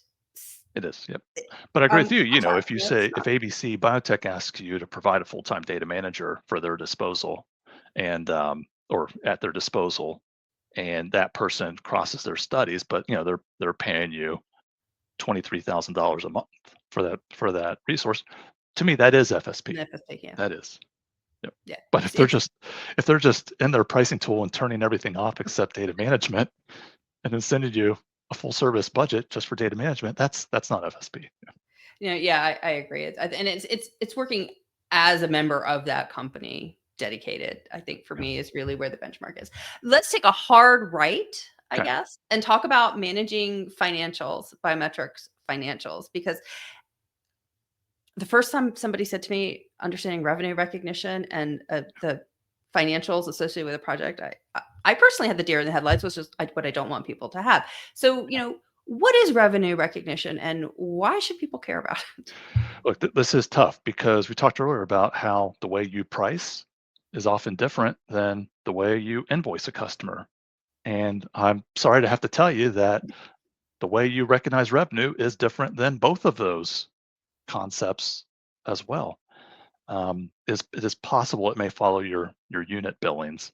B: It is. Yep. But I agree with you.
A: contract.
B: If you say if ABC Biotech asks you to provide a full-time data manager for their disposal and or at their disposal, and that person crosses their studies, but they're paying you $23,000 a month for that resource. To me, that is FSP.
A: FSP, yeah.
B: That is. Yep.
A: Yeah.
B: But
A: It's
B: if they're just in their pricing tool and turning everything off except data management, and then sending you a full service budget just for data management, that's not FSP.
A: yeah, I agree. And it's working as a member of that company dedicated, I think for
B: Yeah.
A: me is really where the benchmark is. Let's take a hard right, I
B: Okay.
A: guess, and talk about managing financials, biometrics financials, because the first time somebody said to me, understanding revenue recognition and the financials associated with a project, I personally had the deer in the headlights, which is what I don't want people to have. So, what is revenue recognition and why should people care about it?
B: Look, this is tough because we talked earlier about how the way you price is often different than the way you invoice a customer. And I'm sorry to have to tell you that the way you recognize revenue is different than both of those concepts as well. it is possible it may follow your unit billings.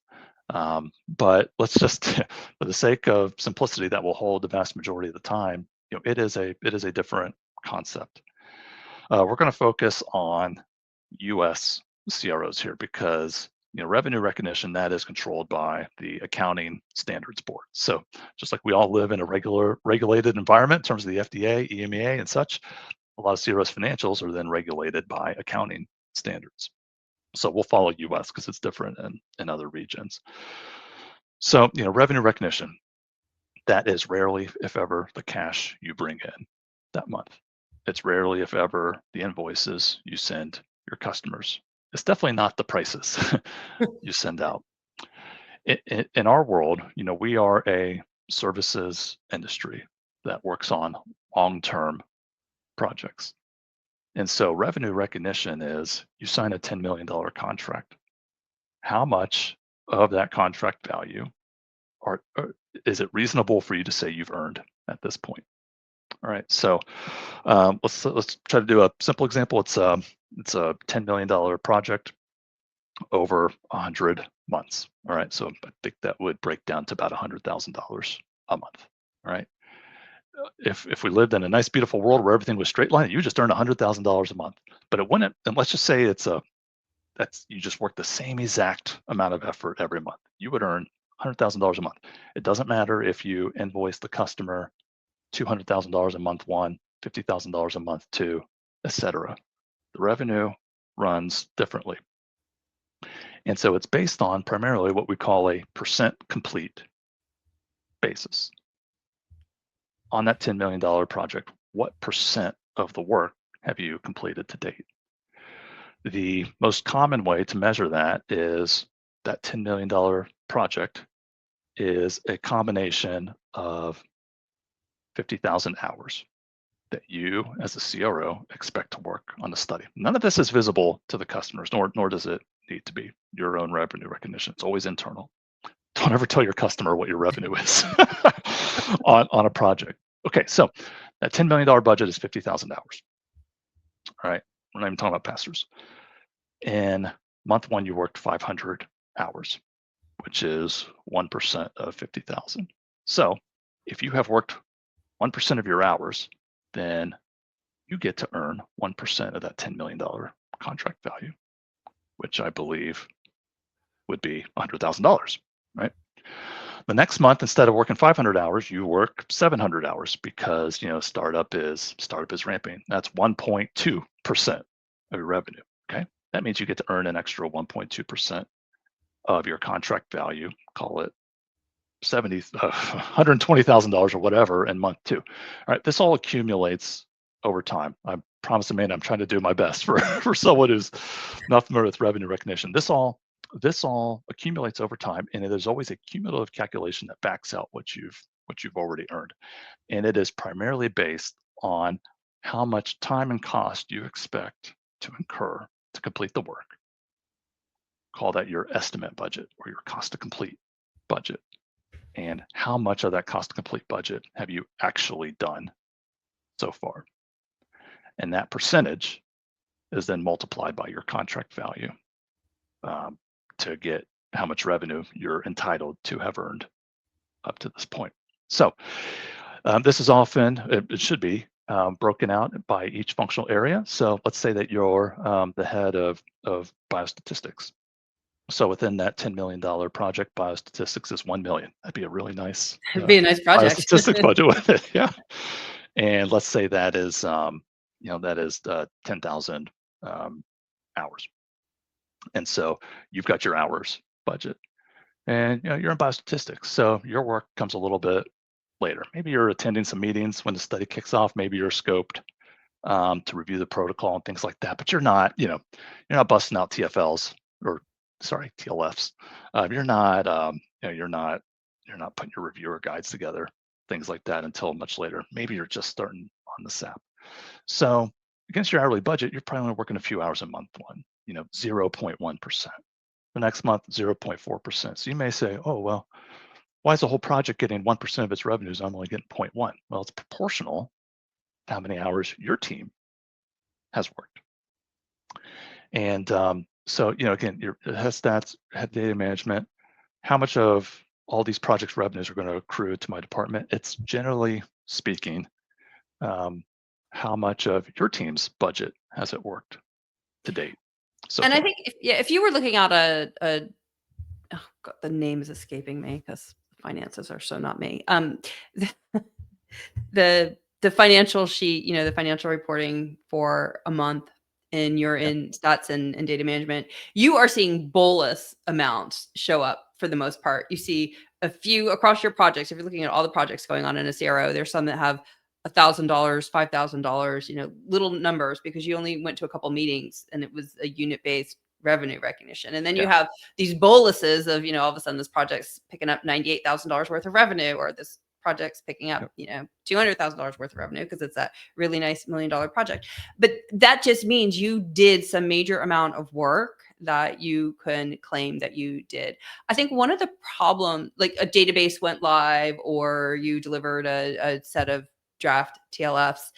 B: But let's just, for the sake of simplicity, that will hold the vast majority of the time. It is a different concept. We're going to focus on U.S. CROs here because revenue recognition, that is controlled by the Accounting Standards Board. So just like we all live in a regulated environment in terms of the FDA, EMEA, and such, a lot of CROs financials are then regulated by accounting standards. So we'll follow US because it's different in other regions. So revenue recognition, that is rarely, if ever, the cash you bring in that month. It's rarely, if ever, the invoices you send your customers. It's definitely not the prices you send out. In our world, we are a services industry that works on long-term projects. And so revenue recognition is you sign a $10 million contract. How much of that contract value is it reasonable for you to say you've earned at this point? All right, so let's try to do a simple example. It's a $10 million project over 100 months. All right, so I think that would break down to about $100,000 a month. All right, if we lived in a nice, beautiful world where everything was straight line, you just earn $100,000 a month. But it wouldn't. And let's just say you just work the same exact amount of effort every month. You would earn $100,000 a month. It doesn't matter if you invoice the customer $200,000 a month one, $50,000 a month two, etc. The revenue runs differently. And so it's based on primarily what we call a percent complete basis. On that $10 million project, what percent of the work have you completed to date? The most common way to measure that is that $10 million project is a combination of 50,000 hours that you as a CRO expect to work on the study. None of this is visible to the customers, nor does it need to be. Your own revenue recognition, it's always internal. Don't ever tell your customer what your revenue is on a project. Okay, so that $10 million budget is 50,000 hours. All right, we're not even talking about pass-throughs. In month one, you worked 500 hours, which is 1% of 50,000. So if you have worked 1% of your hours, then you get to earn 1% of that $10 million contract value, which I believe would be $100,000, right? The next month, instead of working 500 hours, you work 700 hours because startup is ramping. That's 1.2% of your revenue. Okay, that means you get to earn an extra 1.2% of your contract value. Call it $120,000 or whatever in month two. All right, this all accumulates over time. I promise, Amanda, I'm trying to do my best for someone who's not familiar with revenue recognition. This all accumulates over time, and there's always a cumulative calculation that backs out what you've already earned, and it is primarily based on how much time and cost you expect to incur to complete the work. Call that your estimate budget or your cost to complete budget. And how much of that cost to complete budget have you actually done so far? And that percentage is then multiplied by your contract value to get how much revenue you're entitled to have earned up to this point. So this is often, it should be broken out by each functional area. So let's say that you're the head of biostatistics. So within that $10 million project, biostatistics is 1 million. That'd be a really nice,
A: It'd be a nice project.
B: Biostatistics budget with it, yeah. And let's say that is, 10,000 hours. And so you've got your hours budget, and you're in biostatistics, so your work comes a little bit later. Maybe you're attending some meetings when the study kicks off. Maybe you're scoped to review the protocol and things like that. But you're not busting out TLFs. You're not putting your reviewer guides together, things like that, until much later. Maybe you're just starting on the SAP. So against your hourly budget, you're probably only working a few hours a month one, 0.1%. The next month, 0.4%. So you may say, oh, well, why is the whole project getting 1% of its revenues? I'm only getting 0.1. Well, it's proportional to how many hours your team has worked. And so, again, it has stats, had data management. How much of all these projects revenues are going to accrue to my department? It's generally speaking, um, how much of your team's budget has it worked to date so
A: And I
B: far?
A: think if you were looking at oh God, the name is escaping me because finances are so not me. The financial sheet, the financial reporting for a month, and you're
B: Yeah,
A: in stats and data management, you are seeing bolus amounts show up for the most part. You see a few across your projects. If you're looking at all the projects going on in a CRO, there's some that have $1,000, $5,000, little numbers because you only went to a couple meetings and it was a unit-based revenue recognition. And then you
B: yeah,
A: have these boluses of, all of a sudden this project's picking up $98,000 worth of revenue, or this project's picking up,
B: yep,
A: $200,000 worth of revenue because it's that really nice $1 million project. But that just means you did some major amount of work that you can claim that you did. I think one of the problem, like a database went live or you delivered a set of draft TLFs.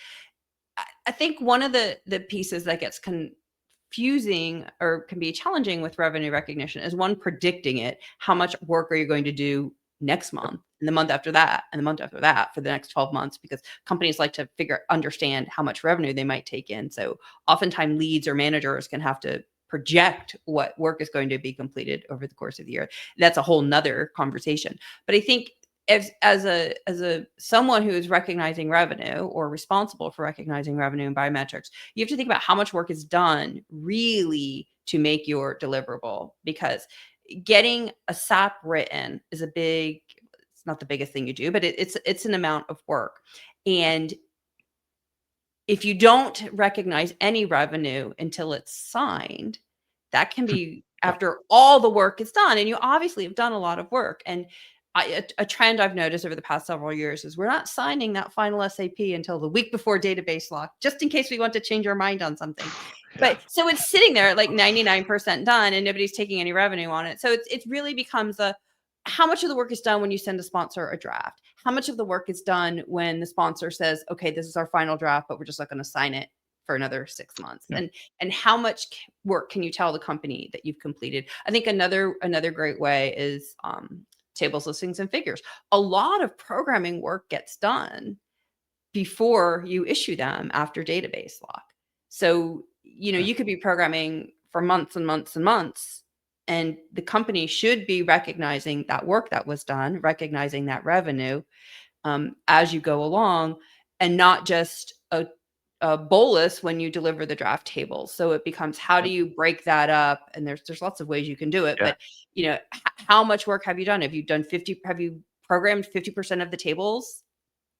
A: I think one of the pieces that gets confusing or can be challenging with revenue recognition is one, predicting it. How much work are you going to do next
B: yep,
A: month and the month after that and the month after that for the next 12 months? Because companies like to understand how much revenue they might take in. So oftentimes leads or managers can have to project what work is going to be completed over the course of the year. That's a whole nother conversation. But I think as a someone who is recognizing revenue or responsible for recognizing revenue in biometrics, you have to think about how much work is done really to make your deliverable, because getting a SAP written is it's not the biggest thing you do, but it's an amount of work. And if you don't recognize any revenue until it's signed, that can be
B: yep,
A: after all the work is done. And you obviously have done a lot of work. And a trend I've noticed over the past several years is we're not signing that final SAP until the week before database lock, just in case we want to change our mind on something.
B: yeah,
A: But so it's sitting there at like 99% done and nobody's taking any revenue on it. So it really becomes how much of the work is done when you send a sponsor a draft? How much of the work is done when the sponsor says, okay, this is our final draft, but we're just not going to sign it for another 6 months?
B: yeah,
A: And how much work can you tell the company that you've completed? I think another great way is tables, listings, and figures. A lot of programming work gets done before you issue them after database lock. So,
B: yeah,
A: you could be programming for months and months and months, and the company should be recognizing that work that was done, recognizing that revenue as you go along, and not just a bolus when you deliver the draft tables. So it becomes, how do
B: yep,
A: you break that up? And there's lots of ways you can do it,
B: yeah,
A: but how much work have you done? Have you done 50? Have you programmed 50% of the tables?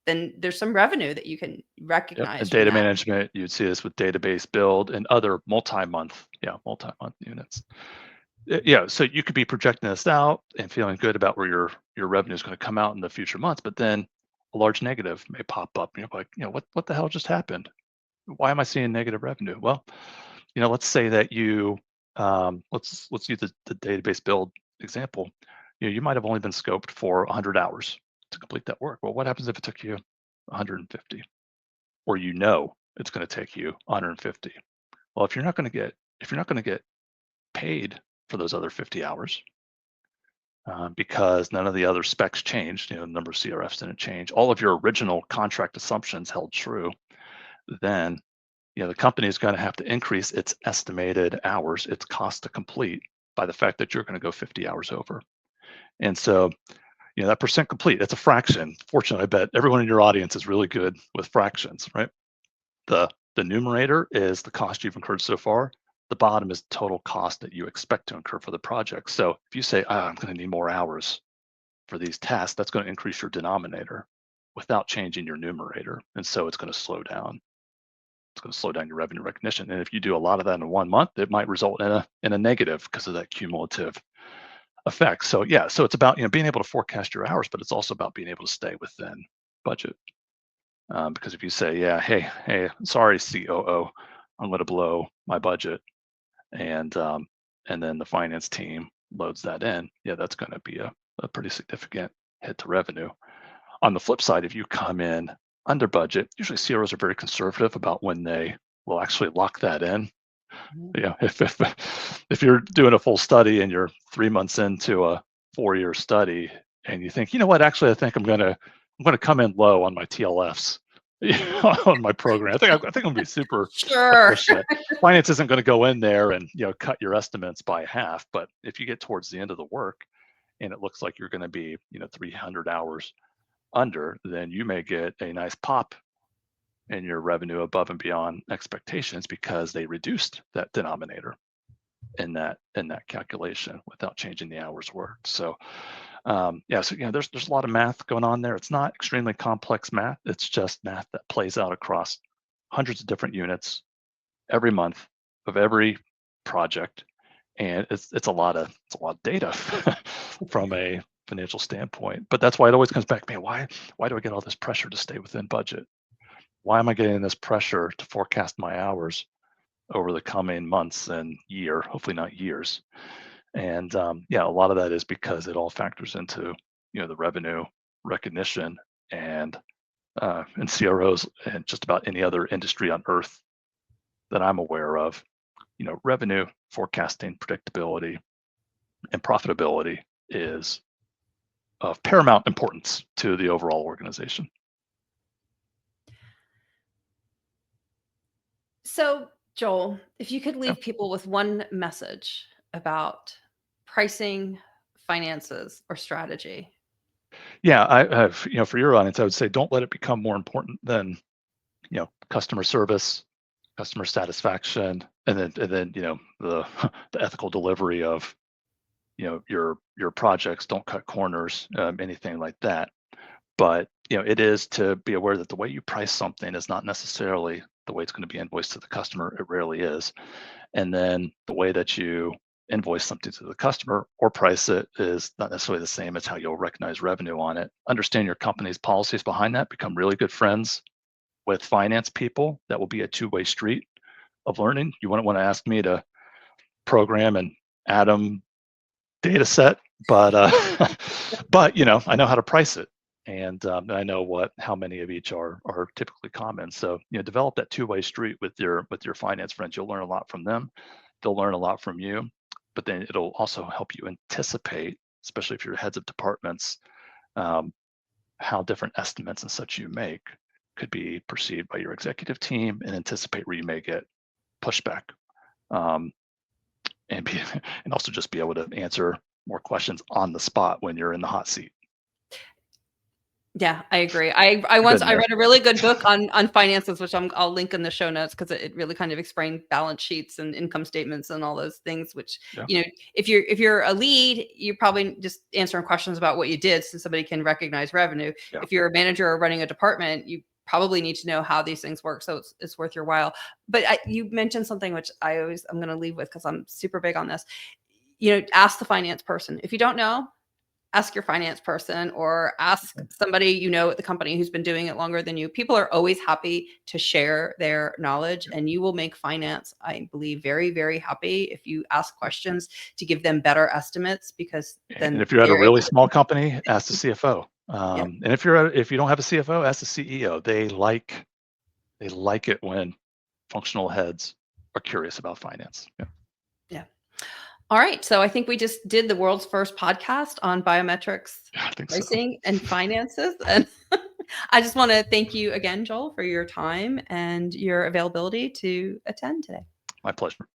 A: Then there's some revenue that you can
B: yep.
A: recognize
B: And
A: from
B: data
A: that.
B: management, you'd see this with database build and other multi-month units. Yeah, so you could be projecting this out and feeling good about where your revenue is going to come out in the future months, but then a large negative may pop up, and you're like, what the hell just happened? Why am I seeing negative revenue? Well, let's say that let's use the database build example. You might have only been scoped for 100 hours to complete that work. Well, what happens if it took you 150, or it's going to take you 150? Well, if you're not going to get paid for those other 50 hours, because none of the other specs changed, the number of CRFs didn't change, all of your original contract assumptions held true, then the company is going to have to increase its estimated hours, its cost to complete, by the fact that you're going to go 50 hours over. And so, that percent complete, it's a fraction. Fortunately, I bet everyone in your audience is really good with fractions, right? The numerator is the cost you've incurred so far. The bottom is total cost that you expect to incur for the project. So if you say, I'm going to need more hours for these tasks, that's going to increase your denominator without changing your numerator. And so it's going to slow down. It's going to slow down your revenue recognition. And if you do a lot of that in 1 month, it might result in a negative because of that cumulative effect. So yeah, so it's about being able to forecast your hours, but it's also about being able to stay within budget. Because if you say, yeah, hey, sorry, COO, I'm going to blow my budget, and then the finance team loads that in, yeah, that's going to be a pretty significant hit to revenue. On the flip side, if you come in under budget, usually CROs are very conservative about when they will actually lock that in. If you're doing a full study and you're 3 months into a 4-year study and you think, you know what, actually, I think I'm gonna come in low on my TLFs, on my program. I think I'm gonna be super
A: Sure.
B: efficient. Finance isn't going to go in there and cut your estimates by half, but if you get towards the end of the work and it looks like you're going to be 300 hours under, then you may get a nice pop in your revenue above and beyond expectations because they reduced that denominator in that calculation without changing the hours worked. So there's a lot of math going on there. It's not extremely complex math. It's just math that plays out across hundreds of different units every month of every project, and it's a lot of data from a financial standpoint. But that's why it always comes back, man, why do I get all this pressure to stay within budget? Why am I getting this pressure to forecast my hours over the coming months and year, hopefully not years? And a lot of that is because it all factors into the revenue recognition and CROs and just about any other industry on earth that I'm aware of. Revenue forecasting, predictability, and profitability is of paramount importance to the overall organization.
A: So, Joel, if you could leave people with one message about pricing, finances, or strategy.
B: Yeah, for your audience, I would say don't let it become more important than customer service, customer satisfaction, and then the the ethical delivery of your projects. Don't cut corners, anything like that. But it is to be aware that the way you price something is not necessarily the way it's going to be invoiced to the customer. It rarely is. And then the way that you invoice something to the customer or price it is not necessarily the same as how you'll recognize revenue on it. Understand your company's policies behind that. Become really good friends with finance people. That will be a two-way street of learning. You wouldn't want to ask me to program an Atom data set, but I know how to price it, and I know how many of each are typically common. So develop that two-way street with your finance friends. You'll learn a lot from them. They'll learn a lot from you, but then it'll also help you anticipate, especially if you're heads of departments, how different estimates and such you make could be perceived by your executive team, and anticipate where you may get pushback, and and also just be able to answer more questions on the spot when you're in the hot seat.
A: Yeah, I agree. I read a really good book on finances, which I'll link in the show notes, because it really kind of explained balance sheets and income statements and all those things, which, if you're a lead, you're probably just answering questions about what you did so somebody can recognize revenue.
B: Yeah.
A: If you're a manager or running a department, you probably need to know how these things work. So it's worth your while. But you mentioned something which I'm going to leave with, because I'm super big on this. Ask the finance person. If you don't know, ask your finance person, or ask somebody at the company who's been doing it longer than you. People are always happy to share their knowledge, and you will make finance, I believe, very, very happy if you ask questions to give them better estimates, because then.
B: And if you're at a really small company, ask the CFO. And if you don't have a CFO, ask the CEO. They like it when functional heads are curious about finance.
A: Yeah. All right. So I think we just did the world's first podcast on biometrics, pricing, and finances. And I just want to thank you again, Joel, for your time and your availability to attend today.
B: My pleasure.